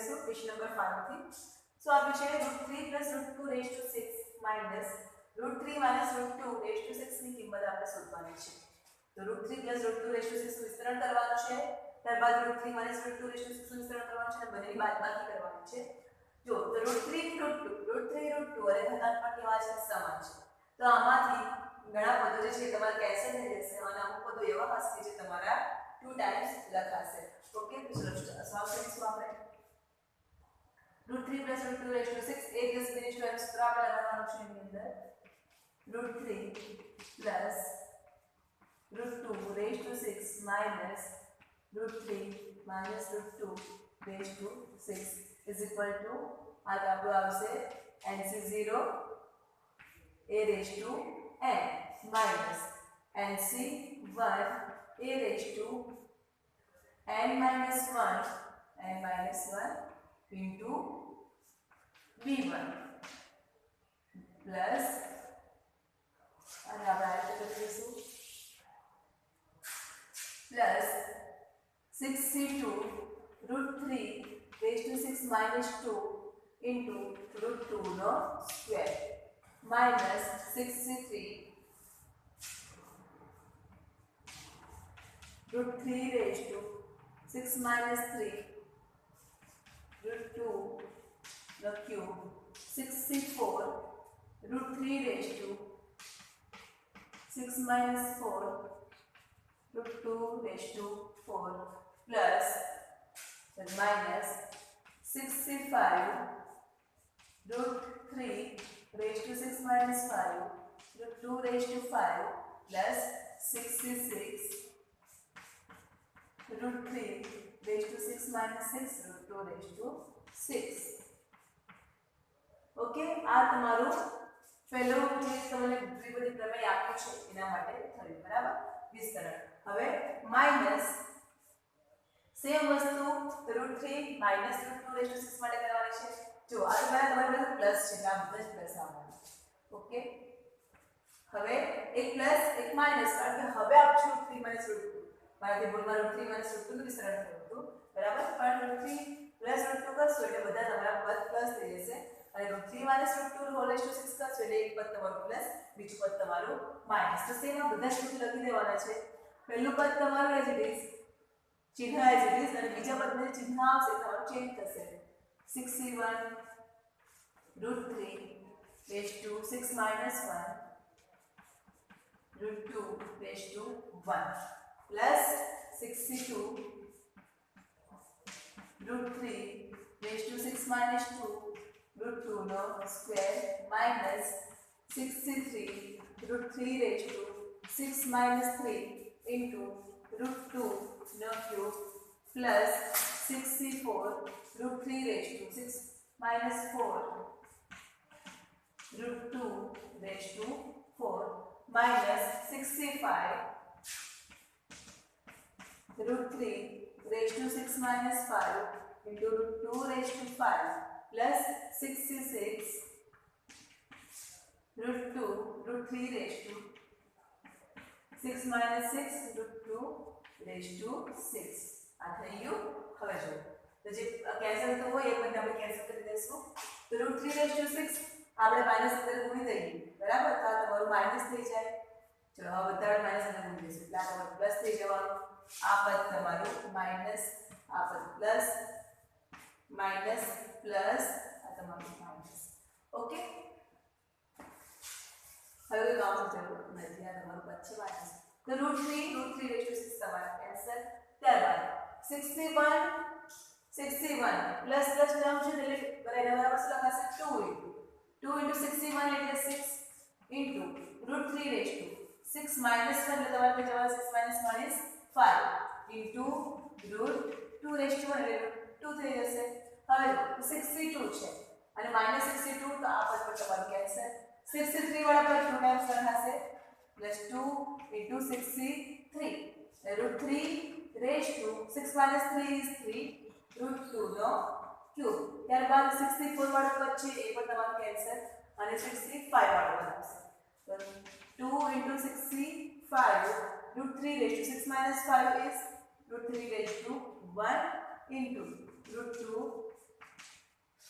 लेशो question number 5 थी सो आप्યું છે √3 √2 raise to 6 minus √3 √2 raise to 6 ની કિંમત આપણે શોધવાની છે તો √3 √2 રેઝ ટુ 6 નું વિસ્તરણ કરવાનું છે ત્યારબાદ √3 √2 રેઝ ટુ 6 નું વિસ્તરણ કરવાનું છે અને બંનેની બાદબાકી કરવાની છે જો તો √3 √2 અને ઘાતાંકમાં કેવા છે સમાન છે તો આમાંથી ઘણા પદો જે છે તમારે કેન્સલ થઈ જશે અને અમુક પદો એવા હશે કે જે તમારા 2 ટાઈમ્સ લખાશે ઓકે તો ચલો સવાલ કરીશું આપણે √3 √2 રેઝ ટુ 6 એ દિવસ ફિનિશ ટુ એમ સૂત્ર આપણે લગાવવાનું છે એની અંદર √3 +√2 raise to 6 minus √3 √2 raise to 6 is equal to આ આપણું આવશે NC0 a raised to n minus NC1 a raised to n minus 1 into b1 plus અને આપણે આ રીતે લખીશું plus 6c2 √3 raised to 6 minus 2 into √2 નો square minus 6c3 √3 raised to 6 minus 3 √2 the cube 6c4 √3 raised to 6 minus 4 √2 raised to 4 plus then minus 6c5 √3 raised to 6 minus 5 √2 raised to 5 plus 6c6 √3 raised to 6 minus 6 √2 raised to 6 okay આ તમારું પહેલો જે તમને દ્વિપદી પ્રમેય આપ્યું છે એના માટે થયું બરાબર વિસ્તરણ હવે માઈનસ સેમ વસ્તુ √3 માઈનસ √2 રેઝ ટુ 6 માટે કરવાની છે જો આ તમારા તમારી પાસે પ્લસ છે આ બધા જ પ્લસ આવવાના ઓકે હવે એક પ્લસ એક માઈનસ કારણ કે હવે આપશું 3 √2 મારાથી બોલમાં √3 √2 નું વિસ્તરણ થયું હતું બરાબર પણ √3 +√2 કરશો એટલે બધા તમારા પદ પ્લસ થઈ જશે અને √3 √2 હોલ રેઝ ટુ 6 કરશો એટલે એક પદ તમારું પ્લસ બીજું પદ તમારું માઈનસ તો સેમ બધા જ લખી દેવાના છે પહેલું પદ તમારું એઝ ઇટ ઇઝ ચિહ્ન એઝ ઇટ ઇઝ અને બીજા પદને ચિહ્ન આવશે તમારું ચેન્જ થશે 6c1 √3 raised to 6 minus 1 √2 raised to 1 plus 6c2 √3 raised to 6 minus 2 √2 no square minus 6c3 √3 raised to 6 minus 3 into √2 no cube plus 6c4 √3 raised to 6 minus 4 √2 raised to 4 minus 6c5 √3 raised to 6 minus 5 into √2 raised to 5 plus 6c6 √2 √3 raised to 6 minus 6 √2 raised to 6 આ થઈ ગયું હવે જો તો જે cancel તો હોય એ બંને આપણે કેન્સલ કરી દઈશું તો √3 raised to 6 આપણે માઈનસ અંદર ગુણી દઈએ બરાબર તો આ તમારું માઈનસ થઈ જાય ચલો હવે બધા માઈનસ અંદર ગુણી દઈશું એટલે આ તમારું પ્લસ થઈ જવાનું આ પદ તમારું માઈનસ આ પદ પ્લસ માઈનસ પ્લસ આ તમારું માઈનસ ઓકે હવે કામ જરૂર નથી આ તમારું પદ છે માઈનસ તો √3 raised to 6 તમારા કેન્સલ ત્યારબાદ 61 પ્લસ પ્લસ ટર્મ છે એટલે બરાબર લખાશે 2 into 61 એટલે 6 into √3 raised to 6 minus 1 એટલે તમારે જવાબ 6 minus 1 is 5 into √2 raised to 1 એટલે 2 થઈ જશે હવે 62 છે અને -62 તો આ પદ પર તમારું કેન્સલ 63 વાળા પર 2 ટાઈમ્સ લખાશે plus 2 into 63 √3 raised to 6 minus 3 is 3 √2 no cube ત્યારબાદ 64 વાળો પદ છે એ પણ તમારું કેન્સલ અને 65 વાળો પદ આવશે તો 2 into 65 √3 raised to 6 minus 5 is √3 raised to 1 into √2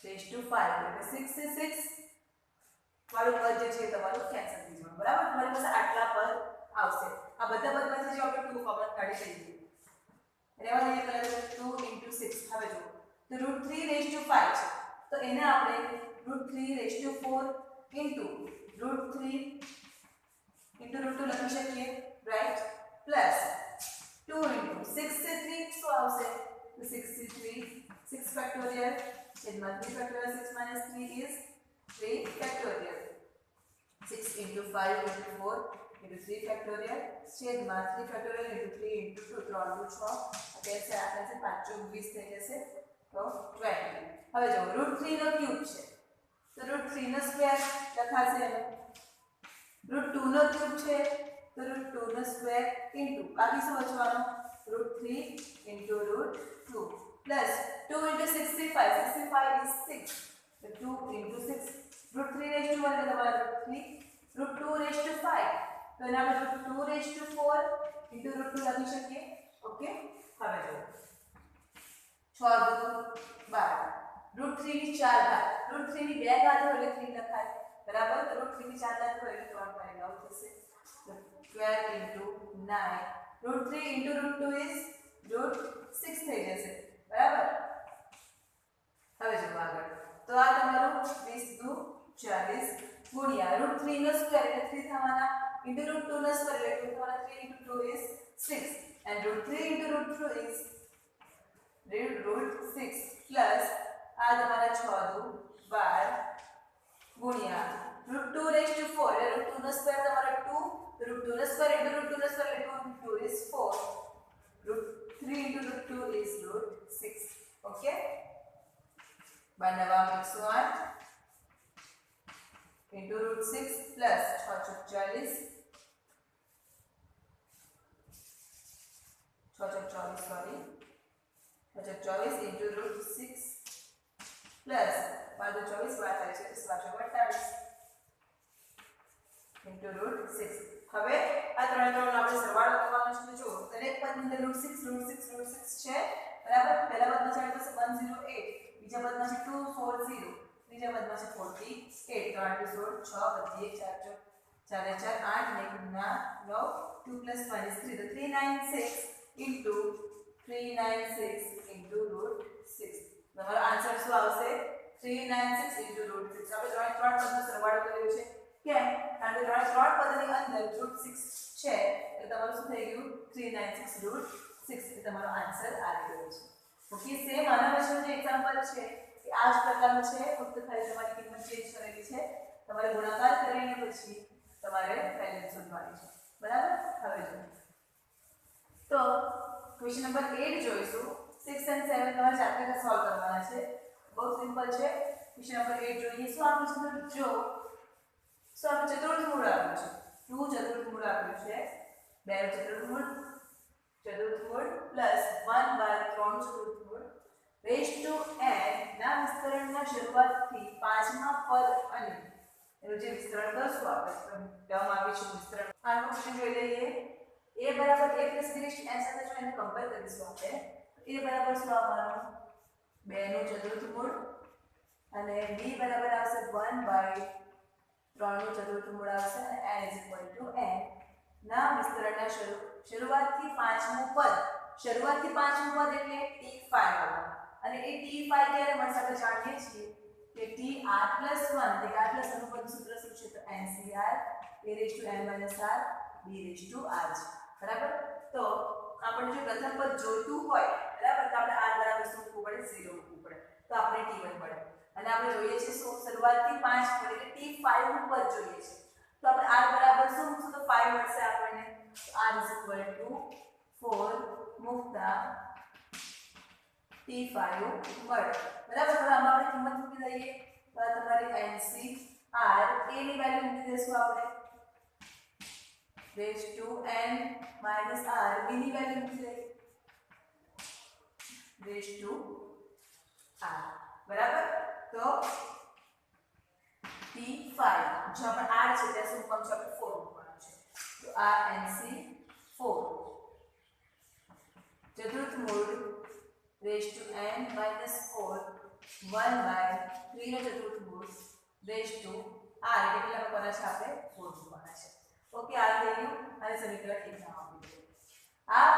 raise two 5 એટલે 6 થી 6 વાળું પદ જે છે તમારું કેન્સલ થઈ જવાનું બરાબર તમારી પાસે આટલા પદ આવશે આ બધા પદમાંથી જો આપણે 2 કોમન કાઢી લઈએ રેવા દઈએ પહેલા 2 * 6 હવે જો તો √3 રેઝ ટુ 5 છે તો એને આપણે √3 રેઝ ટુ 4 √3 * √2 લખી શકીએ રાઈટ પ્લસ 2 * 6 से 3 શું આવશે તો 6 થી 3 6 ફેક્ટોરિયલ છેદમાં 3 ફેક્ટોરિયલ 6 - 3 is 3 ફેક્ટોરિયલ 6 * 5 * 4 * 3 ફેક્ટોરિયલ છેદમાં 3 ફેક્ટોરિયલ * 3 * 2 3 * 6 कैसे આપણે છે 5 * 20 થઈ જશે તો 20 હવે જો √3 નો ક્યુબ છે તો √3 નો સ્ક્વેર લખાશે √2 નો ક્યુબ છે તો √2 નો સ્ક્વેર ઇન્ટુ બાકી શું બચવાનું √3 * √2 પ્લસ 2 * 65 65 is 6 તો 2 * 6 √3 રેઝ ટુ 1 એટલે તમારા √3 √2 રેઝ ટુ 5 તો એના આપણે √2 રેઝ ટુ 4 * √2 લખી શકીએ ઓકે હવે જો 6 * 2 12 √3 ની 4 ઘાત √3 ની 2 ઘાત હોય એટલે 3 લખાય બરાબર તો √3 ની 4 ઘાત હોય એટલે 3/9 થશે તો 12 * 9 √3 * √2 is √6 થઈ જશે બરાબર હવે જો આગળ તો આ તમારું 20 * 40 ગુણ્યા √3 નો સ્ક્વેર એટલે 3 થવાના * √2 નો સ્ક્વેર એટલે 2 થવાના 3 * 2 is 6 and √3 * √2 is √6 plus આ તમારા 6 * 12 ગુણ્યા √2 રેઝ ટુ 4 એટલે √2 નો સ્ક્વેર તમારા 2 √2 નો સ્ક્વેર * √2 નો સ્ક્વેર એટલે 2 * 2 is 4 √3 * √2 is √6 ઓકે બનાવવા 108 into √6 plus 6 * 40 sorry 6 * 24 into √6 plus 12 * 24 છે 48 into √6 હવે આ ત્રણે ત્રણનો આપણે સરવાળો કરવાનો છે જો દરેક પદની અંદર √6 છે બરાબર પહેલા પદમાં છે આપણી પાસે 108 બીજા પદમાં છે 240 ત્રીજા પદમાં છે 48 તો 8 16 6 વધી 4 4 4 8 ને 9 2 + 1 is 3 તો 396 into 396 into √6 તમારો આન્સર શું આવશે 396 into √6 આપણે ત્રણ પદનો સરવાળો કર્યો છે કેમ કારણ કે ત્રણ પદની અંદર √6 છે એટલે તમારું શું થઈ ગયું 396 √6 એ તમારો આન્સર આવી ગયો છે ઓકે સેમ આના પછીનું જે એક્ઝામ્પલ છે એ આ જ પ્રકારનું છે ફક્ત ખાલી તમારી કિંમત ચેન્જ કરેલી છે તમારે ગુણાકાર કરીને પછી તમારે વેલ્યુ શોધવાની છે બરાબર હવે જો તો ક્વેશ્ચન નંબર 8 જોઈશું 6 અને 7 તમારે જાતે સોલ્વ કરવાના છે બહુ સિમ્પલ છે ક્વેશ્ચન નંબર 8 જોઈએ શું આપ્યું છે જો શું આપણે ચતુર્થ મૂળ આપ્યું છે 2 ચતુર્થ મૂળ આપ્યું છે 2 ચતુર્થ મૂળ પ્લસ 1/3 ચતુર્થ મૂળ રેઝ ટુ n ના વિસ્તરણના શરૂઆતથી પાંચમા પદ અને એનું જે વિસ્તરણ કરશું આપણે ટર્મ આપી છે વિસ્તરણ આનો ક્વેશ્ચન જોઈ લઈએ a બરાબર a + b n સાથે જો એને કમ્પેર કરીશું આપણે a બરાબર શું આવવાનું 2 નું ચતુર્થ મૂળ અને b બરાબર આવશે 1/3 નું ચતુર્થ મૂળ આવશે અને n = n ના વિસ્તરણના શરૂઆતથી પાંચમું પદ શરૂઆતથી પાંચમું પદ એટલે t5 આવવાનું અને એ t5 ક્યારે મળશે આપણે જાણીએ છીએ કે tr + 1 એટલે r + અનુપદ સૂત્ર શું છે તો ncr a⁻r b⁻r છે બરાબર તો આપણે જો પ્રથમ પદ જોઈતું હોય બરાબર તો આપણે r બરાબર શું મૂકવું પડે 0 મૂકવું પડે તો આપણે t1 મળે અને આપણે જોઈએ છે શું શરૂઆતથી 5 પદ એટલે t5 નું પદ જોઈએ છે તો આપણે r બરાબર શું મૂકશું તો 5 મળશે આપણને r = 4 મૂકતા t5 મળે બરાબર હવે આમાં આપણે કિંમત મૂકી દઈએ તો તમારી ncr a ની વેલ્યુ મૂકી દઈશું આપણે raised to n minus r b ની વેલ્યુ મૂકી દઈએ raised to r બરાબર તો t5 જો આપણે r છે ત્યાં શું મૂકવાનું છે આપણે 4 મૂકવાનું છે તો r nc 4 ચતુર્થ મૂળ raised to n minus 4 1/3 નો ચતુર્થ મૂળ રેઝ ટુ r એટલે કેટલા મૂકવાના છે આપણે 4 મૂકવાના છે. ઓકે આ થઈ ગયું અને સમીકરણ 1 નામ આપી દીધું. આ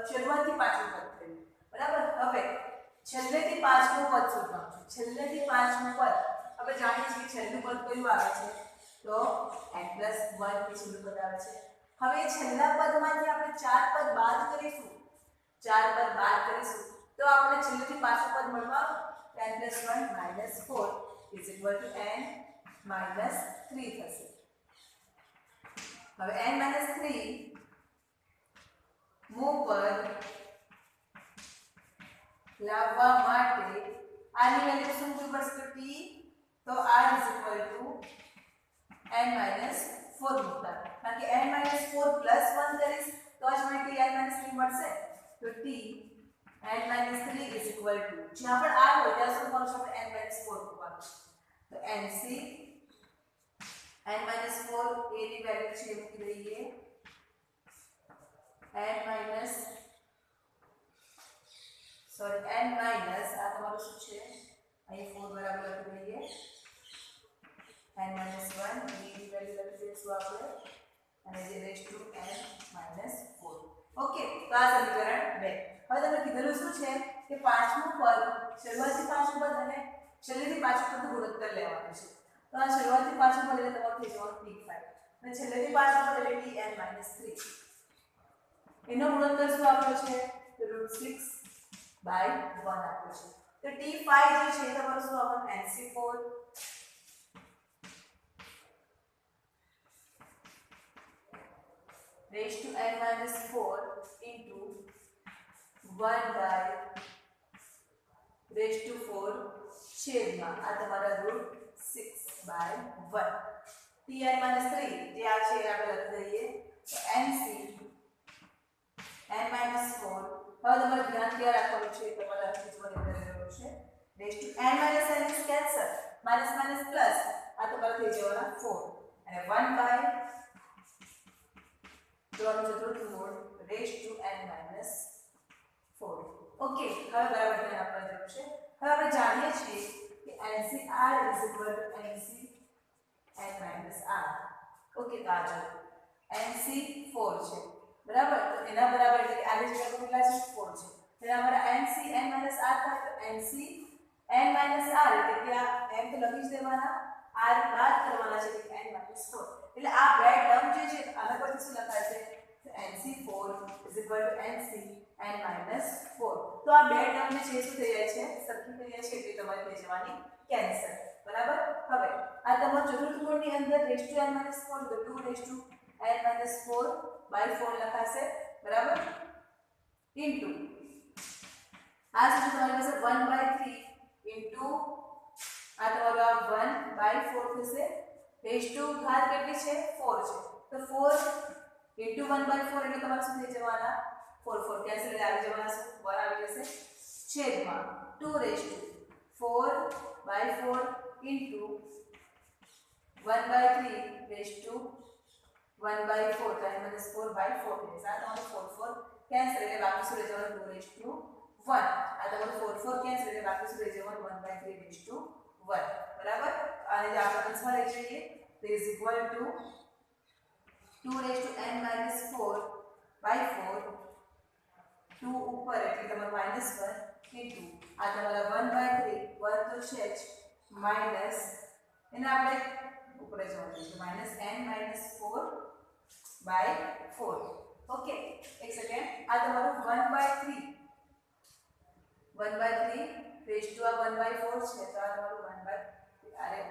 શરૂઆતથી પાછું પદ થયું બરાબર. હવે છેલ્લેથી પાંચમું પદ શોધવાનું છે. છેલ્લેથી પાંચમું પદ આપણે જાણીએ છીએ છેલ્લું પદ કયું આવે છે તો n+1 થી છેલ્લું પદ આવે છે. હવે છેલ્લા પદમાંથી આપણે ચાર પદ બાદ કરીશું. ચાર પદ બાદ કરીશું તો આપણે છેલ્લેથી પાછું પદ મળવાનું n+1 - 4 n - 3 થશે. હવે n-3 મૂળ પદ લાવવા માટે આની વેલ્યુ શું પડશે t તો r n - 4 મૂકતા કારણ કે n-4 + 1 કરીશ તો જ મને t n-3 મળશે. તો t n-3 જ્યાં પણ r હોય ત્યાં શું કરશું આપણે n-4 મૂકવાનું. તો nc n-4 a ની વેલ્યુ છે મૂકી દઈએ n માઈનસ આ તમારું શું છે અહીં 4 બરાબર લખી દઈએ n-1 b ની વેલ્યુ લખી દઈશું આપણે અને જે રેઝ ટુ n-4. ઓકે તો આ સમીકરણ 2. હવે તમને કીધેલું શું છે કે પાંચમું પદ શરૂઆતથી પાંચમું પદ અને છેલ્લેથી પાંચમું પદ ગુણોત્તર લેવાનું છે. તો આ શરૂઆતથી પાંચમું પદ એટલે તમારું થઈ જવાનું t5 અને છેલ્લેથી પાંચમું પદ એટલે tn-3 એનો ગુણોત્તર શું આપ્યો છે તો √6/1 આપ્યો છે. તો t5 જે છે તમારું શું આવવાનું nc4 raised to n-4 into 1/4 છેદમાં આ તમારા √6/1 tn-3 જે આ છે આપણે લખી દઈએ તો nc n-4 હવે તમારે ધ્યાન ક્યાં રાખવાનું છે તમારે આખી જોવાની અંદર રહેવાનું છે raised to n-n is cancel minus minus plus આ તમારે થઈ જવાના 4 અને 1/4 ચતુર્થ મૂળ raised to n-4. ઓકે હવે બરાબર ધ્યાન આપવાની જરૂર છે. હવે આપણે જાણીએ છીએ કે NCR NC n-r. ઓકે તો આ જો NC4 છે બરાબર તો એના બરાબર એટલે કે આની જગ્યા કેટલા છે 4 છે. તેના બરાબર NC n-r થાય તો NC n-r એટલે કે આ m તો લખી જ દેવાના r બાદ કરવાના છે એટલે n-4 એટલે આ બે ટર્મ જે છે આના પરથી શું લખાય છે NC4 NC n-4. તો આ બે ટર્મ જે છે શું થઈ જાય છે સરખી થઈ જાય છે એટલે તમારે થઈ જવાની કેન્સલ બરાબર. હવે આ તમારું ચતુર્થ મૂળની અંદર raised to n-4 તો 2 raised to n-4/4 લખાશે બરાબર ઇન્ટુ આ શું તમારી પાસે 1/3 ઇન્ટુ આ તમારું આ 1/4 થશે. raised to ઘાત કેટલી છે 4 છે તો 4 ઇન્ટુ 1/4 એટલે તમારે શું થઈ જવાના 4 કેન્સલ એટલે આવી જવાના શું 1 આવી જશે છેદમાં 2 raised to 4/4 into 1/3 raised to 1/4 તો n-4/4 થશે. આ તમારું 4 કેન્સલ એટલે બાકી શું રહી જવાનું 2 raised to 1 આ તમારું 4 કેન્સલ એટલે બાકી શું રહી જવાનું 1/3 raised to 1 બરાબર. અને જે આપણે અંશમાં લઈ જઈએ તો is equal two 2 raised to n-4/4 2 ઉપર એટલે તમારું -1 ઇન્ટુ આ તમારા 1/3 1 તો છે જ માઈનસ એને આપણે ઉપર જવાનું છે -n-4/4. ઓકે એક સેકન્ડ આ તમારું 1/3 raised to આ 1/4 છે તો આ તમારું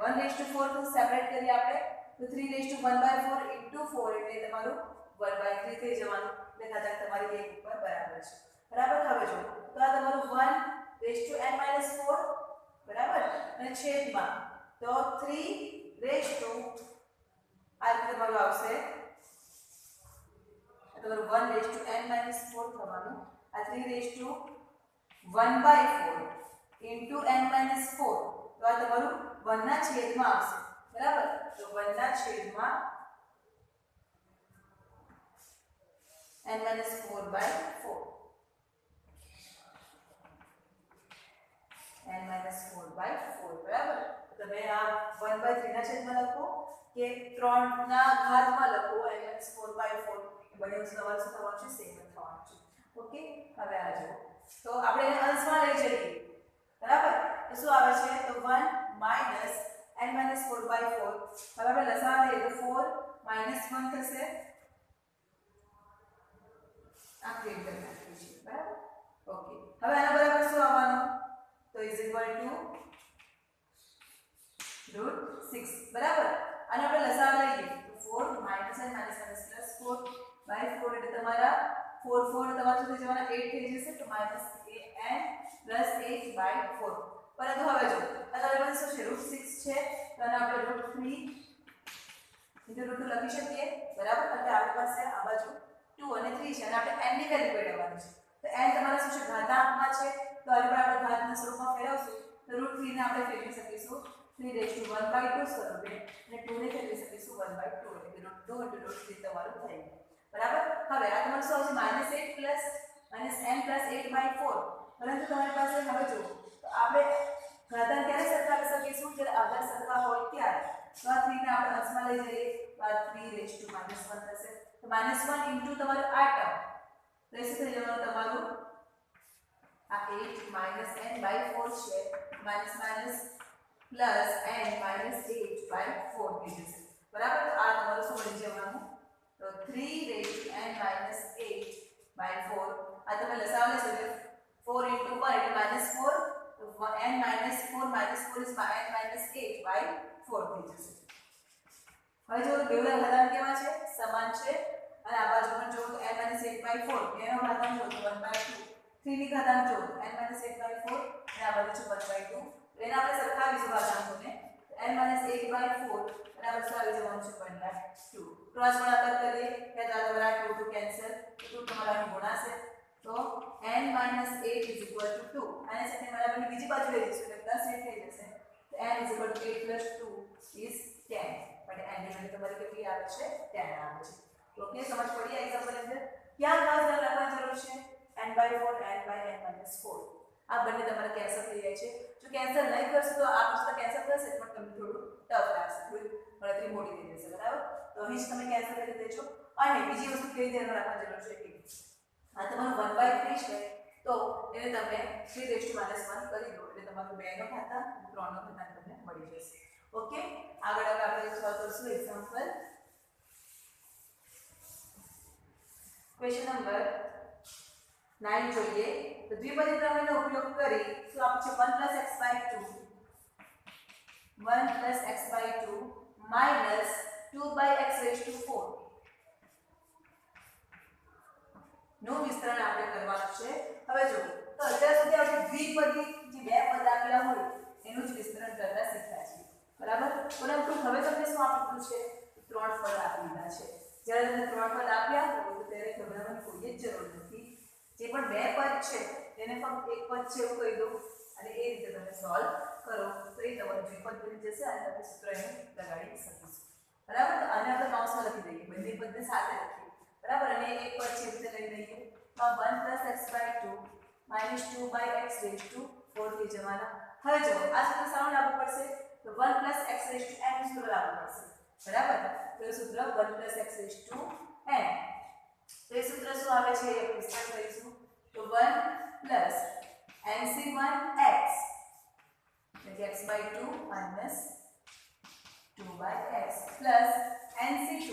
1 raised to 4 તો સેપરેટ કરી આપણે તો 3 raised to 1/4 into 4 એટલે તમારું 1/3 થઈ જવાનું એટલે ખાતર તમારી એક ઉપર બરાબર છે બરાબર. હવે જો તો આ તમારું 1 raised to n-4 બરાબર અને છેદમાં તો 3 raised to આ તમારું આવશે તમારું 1 raised to n-4 થવાનું આ 3 raised to 1/4 into n-4 તો આ તમારું 1 ના છેદમાં આવશે બરાબર. તો 1 ના છેદમાં n-4/4 n minus 4/4 બરાબર. તમે આ 1/3 ના છેદમાં લખો કે 3 ના ઘાતમાં લખો n minus 4/4 બંને તમારું શું થવાનું છે સેમ જ થવાનું છે. ઓકે હવે આ જુઓ તો આપણે એને અંશમાં લઈ જઈએ બરાબર તો શું આવે છે તો 1 minus n minus 4/4 હવે આપણે લસાઅ લઈએ તો 4 minus 1 થશે આ ક્રિએટ કરી નાખીએ છીએ બરાબર. ઓકે હવે આના બરાબર શું આવવાનું તો ઇઝ ઇક્વલ ટુ √6 બરાબર. અને આપણે લસાઅ લઈએ તો 4 minus n minus minus plus 4/4 એટલે તમારા 4 4 તમારા શું થઈ જવાના 8 થઈ જશે તો minus n plus 8/4. પરંતુ હવે જો આ તમારી પાસે શું છે √6 છે તો આને આપણે √3 into √2 લખી શકીએ બરાબર. એટલે આપણી પાસે આ બાજુ 2 અને 3 છે અને આપણે n ની વેલ્યુ મેળવવાની છે તો n તમારા શું છે ઘાતાંકમાં છે તો આને પણ આપણે ઘાતના સ્વરૂપમાં ફેરવશું તો √3 ને આપણે ફેરવી શકીશું 3/1/2 સ્વરૂપે અને 2 ને ફેરવી શકીશું 1/2 એટલે કે √2 into √3 તમારું થઈ ગયું બરાબર. હવે આ તમારું શું આવશે -8 plus n plus 8/4 પરંતુ તમારી પાસે હવે જો તો આપણે ઘાતાંક ક્યારે સરખાવી શકીશું જ્યારે આગળ સરખા હોય ત્યારે તો આ 3 ને આપણે અંશમાં લઈ જઈએ તો આ 3/-1 થશે તો -1 into તમારું આ ટર્મ તો એ શું થઈ જવાનું તમારું આ 8 minus n/4 છે minus minus plus n minus 8/4 થઈ જશે બરાબર. તો આ તમારું શું મળી જવાનું તો 3n minus 8/4 આ તમે લસાઅ લેશો એટલે 4 into 1 એટલે -4 તો n minus 4 minus 4 is n minus 8/4 થઈ જશે. હવે જો બેવડા ઘાતાંક કેવા છે સમાન છે અને આ બાજુ પણ જો તો n minus 8/4 એનો ઘાતાંક જો તો 1/2 3 ની ઘાતાંક જો n minus 8/4 અને આ બાજુ છે 1/2 એને આપણે સરખાવીશું ઘાતાંકોને n minus 8/4 અને આ બાજુ આવી જવાનું છે 1/2 ક્રોસ ગુણાકાર કરીએ ત્યાં તમારા 2 2 કેન્સલ 2 તમારા અહીં ગુણાશે તો n minus 8 is equal to 2 અને સાથે બરાબરની બીજી બાજુ લઈ જઈશું એટલે પ્લસ 8 થઈ જશે તો n is equal to 8 plus 2 is 10 પણ n ની વેલ્યુ તમારી કેટલી આવે છે 10 આવે છે. ઓકે સમજ પડી આ એક્ઝામ્પલ અંદર ક્યાં ખાસ ધ્યાન રાખવાની જરૂર છે n/4 n/n minus 4 આ બંને તમારે કેન્સલ થઈ જાય છે. જો કેન્સલ નહીં કરશો તો આ પુસ્તક કેન્સલ થશે પણ તમને થોડું ટફ લાગશે થોડી ગણતરી મોટી થઈ જશે બરાબર. તો અહીં જ તમે કેન્સલ કરી દેજો અને બીજી વસ્તુ કેવી ધ્યાન રાખવાની જરૂર છે કે આ તમારું 1/3 છે તો એને તમે 3 1 કરી દો એટલે તમારું 2 નો ઘાતાંક અને 3 નો ઘાતાંક તમને મળી જશે. ઓકે આગળ હવે આપણે સોલ્વ કરશું એક્ઝામ્પલ ક્વેશ્ચન નંબર 9 જોઈએ તો દ્વિપદી પ્રમેયનો ઉપયોગ કરી શું આપે છે 1 + x/2 minus 2/x4 નું વિસ્તરણ આપણે કરવાનું છે. હવે જો તો અત્યાર સુધી આપણે દ્વિપદી જે બે પદ આપેલા હોય એનું જ વિસ્તરણ કરતા શીખ્યા છીએ બરાબર. પરંતુ હવે તમને શું આપેલું છે ત્રણ પદ આપેલા છે. જ્યારે તમને ત્રણ પદ આપ્યા હોય તો ત્યારે ગભરાવાની કોઈ જ જરૂર નથી. જે પણ બે પદ છે તેને ફક્ત એક પદ છે એવું કહી દો અને એ રીતે તમે સોલ્વ કરો તો એ તમારું દ્વિપદ બની જશે અને તમે સૂત્ર એને લગાડી શકીશું બરાબર. તો આને આપણે કૌંસમાં લખી દઈએ બંને પદને સાથે લખીએ બરાબર અને એક પદ છે રીતે લઈ લઈએ તો 1 + x/2 minus 2/x4 થઈ જવાના. હવે જો આ સૂત્ર સારું લાગુ પડશે તો 1 + x⁴n નું સૂત્ર લાગુ પડશે બરાબર. તો એ સૂત્ર 1 + x⁴n તો એ સૂત્ર શું આવે છે એ વિસ્તરણ કરીશું તો 1 + nc1x એટલે x/2 minus 2/x plus nc2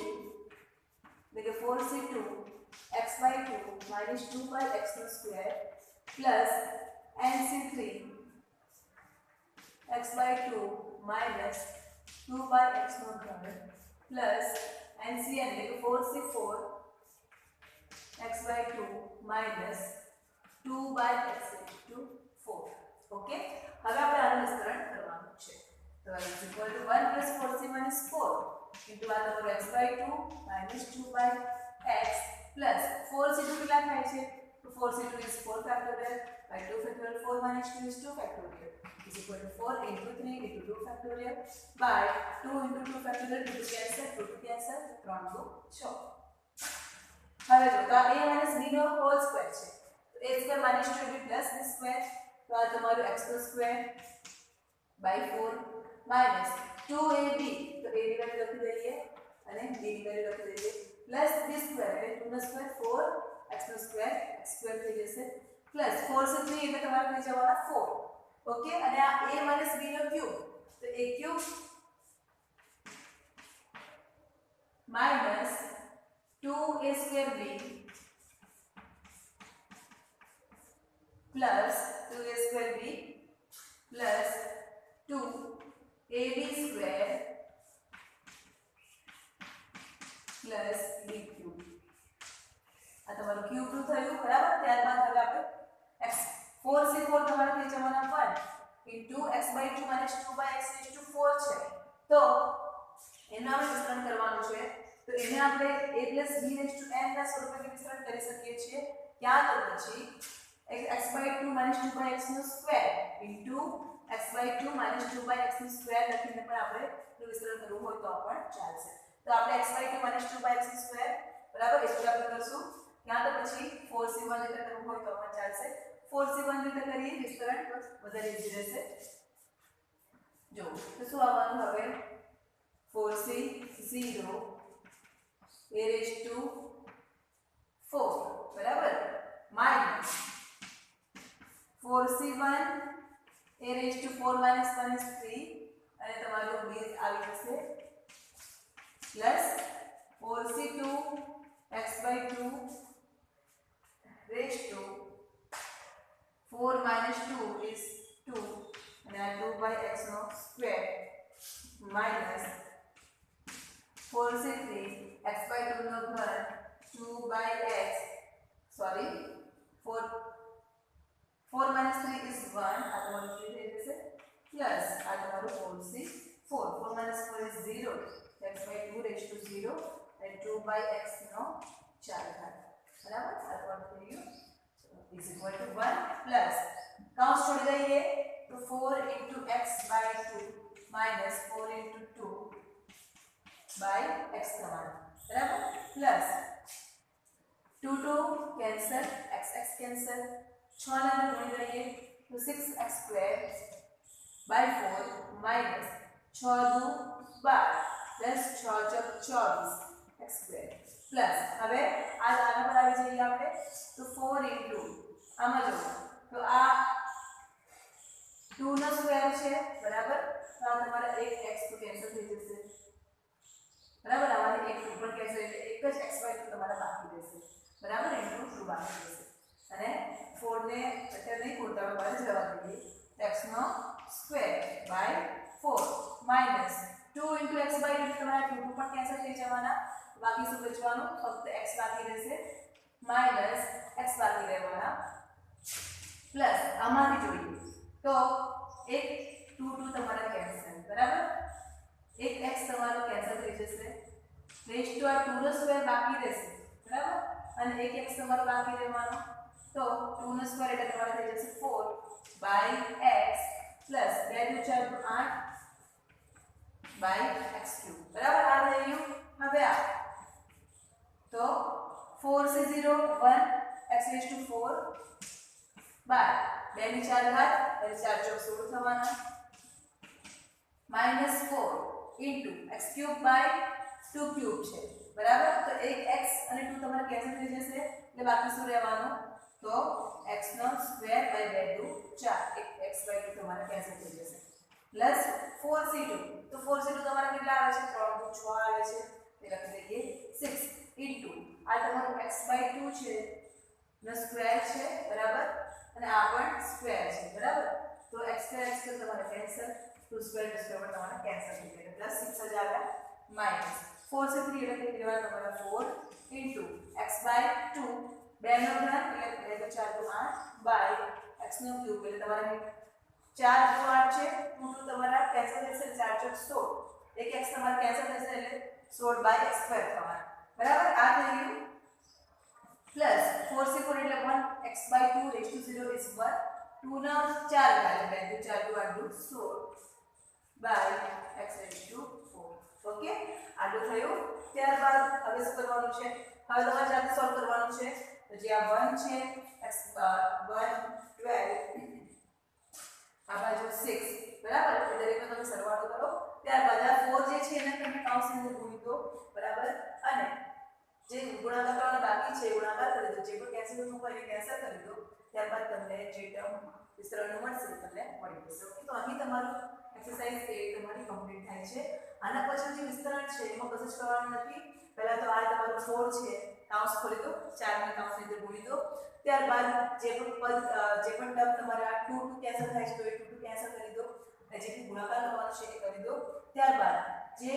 એટલે 4c2 x/2 minus 2/x² plus nc3 x/2 minus 2/x² plus ncn એટલે 4c4 x/2 minus 2/x4 okay. હવે આપણે આનું વિસ્તરણ કરવાનું છે તો is equal to 1 + 4c - 4 into આ તમારું x/2 minus 2/x plus 4c2 કેટલા થાય છે તો 4c2 is 4 factorial by 2 factorial 4 minus 2 is 2 factorial is equal to 4 into 3 into 2 factorial by 2 into 2 factorial 2 cancel 2 cancel 3 2 6. હવે જો તો a - b નો હોલ સ્ક્વેર છે તો a² - 2ab plus b² तो आ તમારું x² by 4 minus 2ab तो a ની વેલ્યુ લખી દઈએ અને b ની વેલ્યુ લખી દઈએ પ્લસ b² એટલે 2 નો સ્ક્વેર 4 x² x² થઈ જશે પ્લસ 4 से 3 એટલે તમારે થઈ જવાના 4 ઓકે અને આ a minus b નો ક્યુબ તો a cube minus 2a²b plus 2a²b plus 2ab² plus b cube આ તમારું ક્યુબ નું થયું બરાબર ત્યારબાદ હવે આપણે x 4c4 તમારે થઈ જવાના 1 into x/2 minus 2/x⁴ છે તો એનું આપણે વિસ્તરણ કરવાનું છે તો એને આપણે a + b⁴ ના સ્વરૂપે વિસ્તરણ કરી શકીએ છીએ ક્યાં તો પછી x/2 minus 2/x² into x/2 minus 2/x² લખીને પણ આપણે વિસ્તરણ કરવું હોય તો પણ ચાલશે તો આપણે x/2 minus 2/x² બરાબર એ આપણે કરશું ક્યાં તો પછી 4c1 રીતે કરવું હોય તો પણ ચાલશે 4c1 રીતે કરીએ વિસ્તરણ તો વધારે ઈઝી રહેશે જો તો શું આવવાનું હવે 4c0 a⁴ બરાબર minus 4c1 a⁴ minus 1 is 3 અને તમારું b આવી જશે plus 4c2 x/2 raised to 4 minus 2 is 2 and 2/x² minus 4c3 x/2 નો ઘન 2/x sorry 4 minus 3 is 1 આ તમારું 3 થઈ જશે પ્લસ આ તમારું 4c4 4 minus 4 is 0 x/2 raised to 0 and 2/x નો 4 ઘાત બરાબર આ તમારું થઈ ગયું is equal to 1 plus કૌંસ છોડી દઈએ તો 4 into x/2 minus 4 into 2 by x તમારું બરાબર પ્લસ 2 કેન્સલ x કેન્સલ 6 ને ગુણી દઈએ તો 6x² by 4 minus 6 દુ 12 plus 6 ચોક 24 x² પ્લસ હવે આ આના પર આવી જઈએ આપણે તો 4 into આમાં જો તો આ 2 નો સ્ક્વેર છે બરાબર તો આ તમારા એક x તો કેન્સલ થઈ જશે બરાબર આમાંથી એક ઉપર કેન્સલ એટલે એક જ x/2 તમારા બાકી રહેશે બરાબર into 2 બાકી રહેશે અને 4 ને અત્યારે નહીં ખોટા બરાબર જવા દઈએ x નો square by 4 minus 2 into x/2 તમારા 2 પણ કેન્સલ થઈ જવાના બાકી શું બચવાનું ફક્ત x બાકી રહેશે minus x બાકી રહેવાના પ્લસ આમાંથી જોઈએ તો એક 2 તમારા કેન્સલ બરાબર એક x તમારો કેન્સલ થઈ જશે રેસ્ટ ટુ આ 2 નો સ્ક્વેર બાકી રહેશે બરાબર અને એક x તમારો બાકી રહેવાનો તો 2 નો સ્ક્વેર એટલે તમારે થઈ જશે 4/x પ્લસ 2 * 4 = 8/x³ બરાબર આ થઈ ગયું હવે આ તો 4c0 1 x⁴ બાર 2 ની 4 ઘાત એટલે 4 ચોક 16 થવાના -4 into x³ by 2 ક્યુબ છે બરાબર તો એક x અને 2 તમારે કેન્સલ થઈ જશે એટલે બાકી શું રહેવાનું તો x નો સ્ક્વેર by 2 દુ 4 એક x/2 તમારે કેન્સલ થઈ જશે પ્લસ 4c2 તો 4c2 તમારે કેટલા આવે છે 3 દુ 6 આવે છે તે લખી દઈએ 6 into આ તમારું x/2 છે નો સ્ક્વેર છે બરાબર અને આ પણ સ્ક્વેર છે બરાબર તો x² તમારે કેન્સલ 2 સ્ક્વેર તમારે કેન્સલ થઈ જશે પ્લસ 6 જ આવ્યા માઈનસ 4c3 એટલે કેટલી વાર તમારા 4 into x/2 2 નો ઘન એટલે 4 દુ 8 બાય x નો ક્યુબ એટલે તમારે 4 દુ 8 છે 2 તમારા કેન્સલ થશે 4 ચોક 16 એક x તમારે કેન્સલ થશે એટલે 16/x² થવાના બરાબર આ થઈ ગયું પ્લસ 4c4 એટલે 1 x/2 raised to 0 is 1 2 ના 4 ઘાત એટલે 2 4 દુ 8 દુ 16/x⁴ ઓકે આટલું થયું ત્યારબાદ હવે શું કરવાનું છે હવે તમારે જાતે સોલ્વ કરવાનું છે તો જે આ 1 છે x 1 12 આ બાજુ 6 બરાબર એટલે દરેકનો તમે સરવાળો કરો ત્યારબાદ આ 4 જે છે એને તમે કૌંસની અંદર ગુણી દો બરાબર અને જે ગુણાકાર કરવાનો બાકી છે ગુણાકાર કરી દો જે પણ કેન્સલ થતું હોય એ કેન્સલ કરી દો ત્યારબાદ તમને જે ટર્મ વિસ્તરણનું મળશે તમને મળી જશે ઓકે તો અહીં તમારું એક્સરસાઇઝ 8 તમારી કમ્પ્લીટ થાય છે આના પછી જે વિસ્તરણ છે એમાં કશું જ કરવાનું નથી પહેલા તો આ તમારું 4 છે કૌંસ ખોલી દો 4 ને કૌંસની અંદર ગુણી દો ત્યારબાદ જે પણ પદ જે પણ ટર્મ તમારે આ 2 2 કેન્સલ થાય છે તો એ 2 2 કેન્સલ કરી દો અને જે પણ ગુણાકાર કરવાનો છે એ કરી દો ત્યારબાદ જે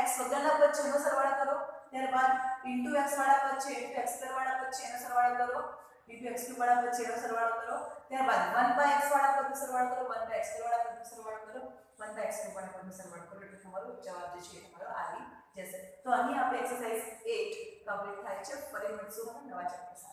x વગરના પદ છે એનો સરવાળો કરો ત્યારબાદ ઇન્ટુ x વાળા પદ છે ઇન્ટુ x સ્ક્વેર વાળા પદ છે એનો સરવાળો કરો ઇન્ટુ x ક્યુબ વાળા પદ છે એનો સરવાળો કરો ત્યારબાદ 1/x વાળા પદનો સરવાળો કરો 1/x સ્ક્વેર વાળા પદનો સરવાળો કરો 1/x ક્યુબ વાળા પદનો સરવાળો કરો એટલે તમારો જવાબ જે છે એ તમારો આવી જશે તો અહીં આપણે એક્સરસાઇઝ 8 કમ્પ્લીટ થાય છે ફરી મળીશું નવા ચેપ્ટર